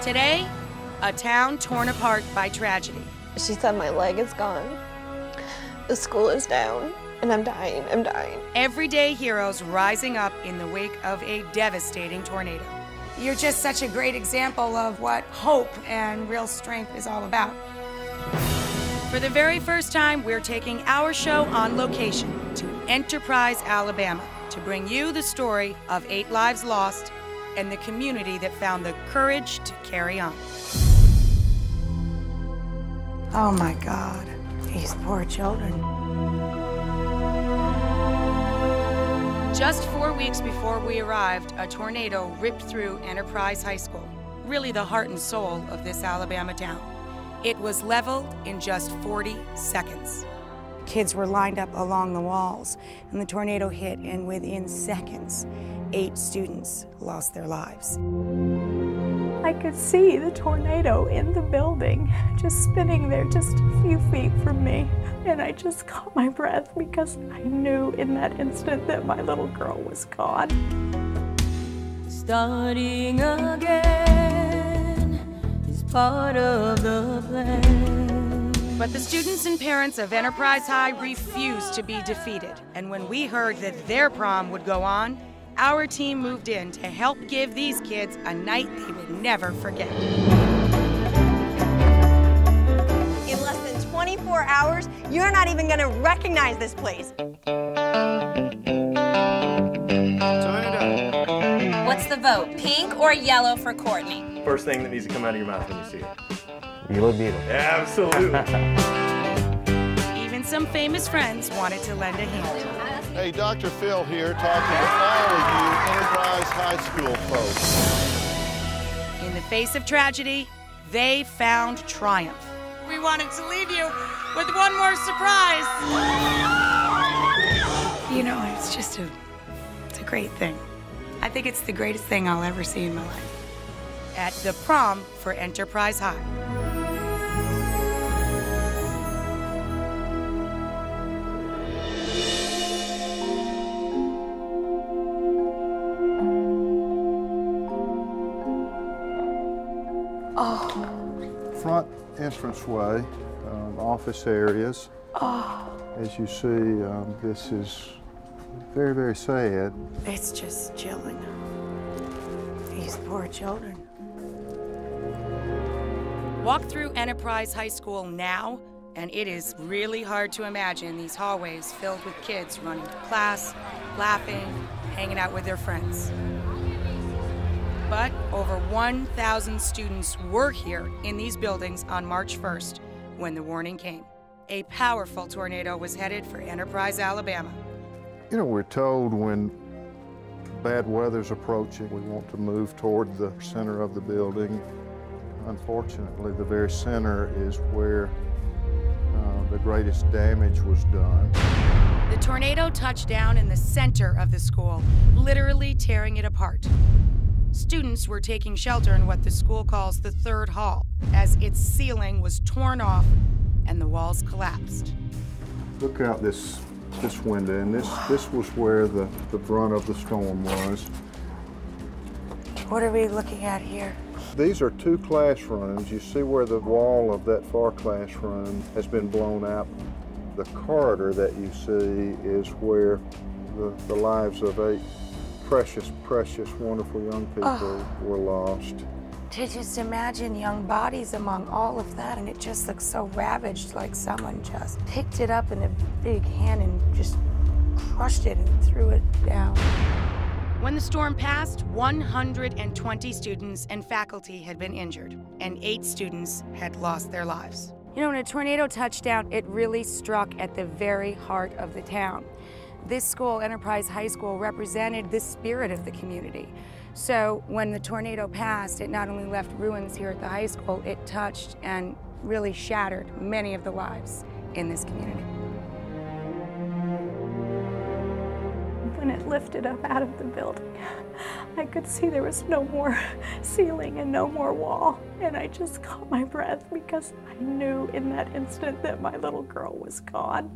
Today, a town torn apart by tragedy. She said my leg is gone, the school is down, and I'm dying, I'm dying. Everyday heroes rising up in the wake of a devastating tornado. You're just such a great example of what hope and real strength is all about. For the very first time, we're taking our show on location to Enterprise, Alabama, to bring you the story of 8 lives lost and the community that found the courage to carry on. Oh my God, these poor children. Just 4 weeks before we arrived, a tornado ripped through Enterprise High School, really the heart and soul of this Alabama town. It was leveled in just 40 seconds. Kids were lined up along the walls, and the tornado hit, and within seconds, 8 students lost their lives. I could see the tornado in the building, just spinning there just a few feet from me. And I just caught my breath because I knew in that instant that my little girl was gone. Starting again is part of the plan. But the students and parents of Enterprise High refused to be defeated. And when we heard that their prom would go on, our team moved in to help give these kids a night they would never forget. In less than 24 hours, you're not even gonna recognize this place. Turn it up. What's the vote, pink or yellow for Courtney? First thing that needs to come out of your mouth when you see it. Yellow Beetle. Absolutely. Even some famous friends wanted to lend a hand. Hey, Dr. Phil here, talking to all of you Enterprise High School folks. In the face of tragedy, they found triumph. We wanted to leave you with one more surprise. You know, it's just it's a great thing. I think it's the greatest thing I'll ever see in my life. At the prom for Enterprise High. Front entranceway, office areas. As you see, this is very, very sad. It's just chilling. These poor children. Walk through Enterprise High School now, and it is really hard to imagine these hallways filled with kids running to class, laughing, hanging out with their friends. But over 1,000 students were here in these buildings on March 1st when the warning came. A powerful tornado was headed for Enterprise, Alabama. You know, we're told when bad weather's approaching, we want to move toward the center of the building. Unfortunately, the very center is where the greatest damage was done. The tornado touched down in the center of the school, literally tearing it apart. Students were taking shelter in what the school calls the 3rd hall, as its ceiling was torn off and the walls collapsed. Look out this window, and this was where the brunt of the storm was. What are we looking at here? These are 2 classrooms. You see where the wall of that far classroom has been blown out. The corridor that you see is where the lives of 8 precious, precious, wonderful young people were lost. To just imagine young bodies among all of that, and it just looks so ravaged, like someone just picked it up in a big hand and just crushed it and threw it down. When the storm passed, 120 students and faculty had been injured, and 8 students had lost their lives. You know, when a tornado touched down, it really struck at the very heart of the town. This school, Enterprise High School, represented the spirit of the community. So when the tornado passed, it not only left ruins here at the high school, it touched and really shattered many of the lives in this community. When it lifted up out of the building, I could see there was no more ceiling and no more wall. And I just caught my breath because I knew in that instant that my little girl was gone.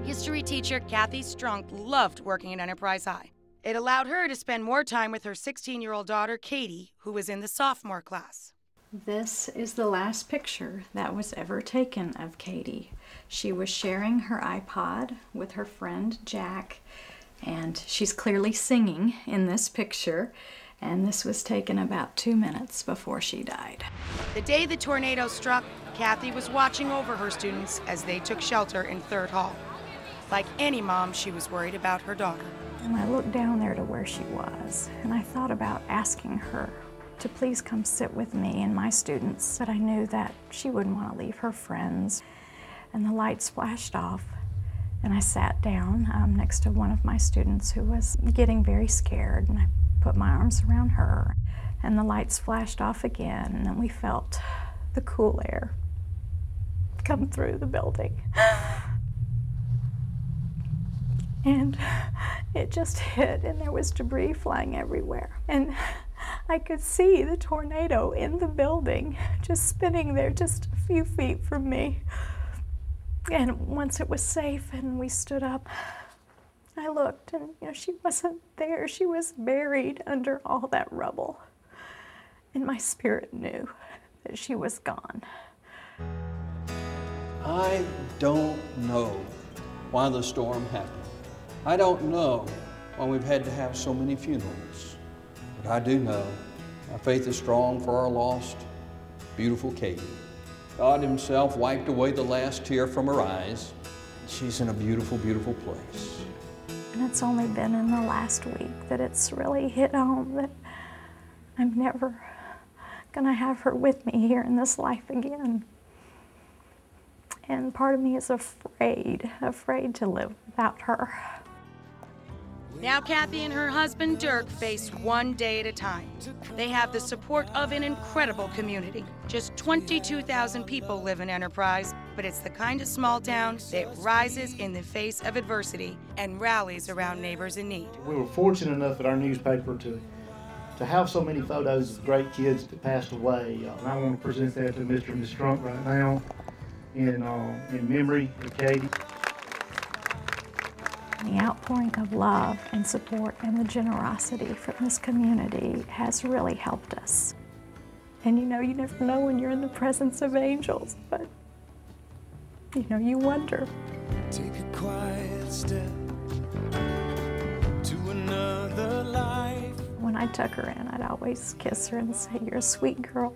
History teacher Kathy Strunk loved working at Enterprise High. It allowed her to spend more time with her 16-year-old daughter, Katie, who was in the sophomore class. This is the last picture that was ever taken of Katie. She was sharing her iPod with her friend Jack, and she's clearly singing in this picture, and this was taken about 2 minutes before she died. The day the tornado struck, Kathy was watching over her students as they took shelter in 3rd Hall. Like any mom, she was worried about her daughter. And I looked down there to where she was, and I thought about asking her to please come sit with me and my students, but I knew that she wouldn't want to leave her friends. And the lights flashed off, and I sat down next to one of my students who was getting very scared, and I put my arms around her, and the lights flashed off again, and then we felt the cool air come through the building. And it just hit, and there was debris flying everywhere. And I could see the tornado in the building, just spinning there just a few feet from me. And once it was safe and we stood up, I looked, and she wasn't there. She was buried under all that rubble. And my spirit knew that she was gone. I don't know why the storm happened. I don't know why we've had to have so many funerals. But I do know our faith is strong for our lost, beautiful Katie. God himself wiped away the last tear from her eyes. She's in a beautiful, beautiful place. And it's only been in the last week that it's really hit home that I'm never gonna have her with me here in this life again. And part of me is afraid to live without her. Now Kathy and her husband Dirk face one day at a time. They have the support of an incredible community. Just 22,000 people live in Enterprise, but it's the kind of small town that rises in the face of adversity and rallies around neighbors in need. We were fortunate enough at our newspaper to have so many photos of great kids that passed away. And I want to present that to Mr. and Ms. Strunk right now in memory of Katie. The outpouring of love and support and the generosity from this community has really helped us. And you never know when you're in the presence of angels, but you wonder. Take a quiet step to another life. When I took her in, I'd always kiss her and say, "You're a sweet girl.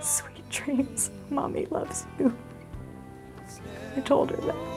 Sweet dreams. Mommy loves you." I told her that.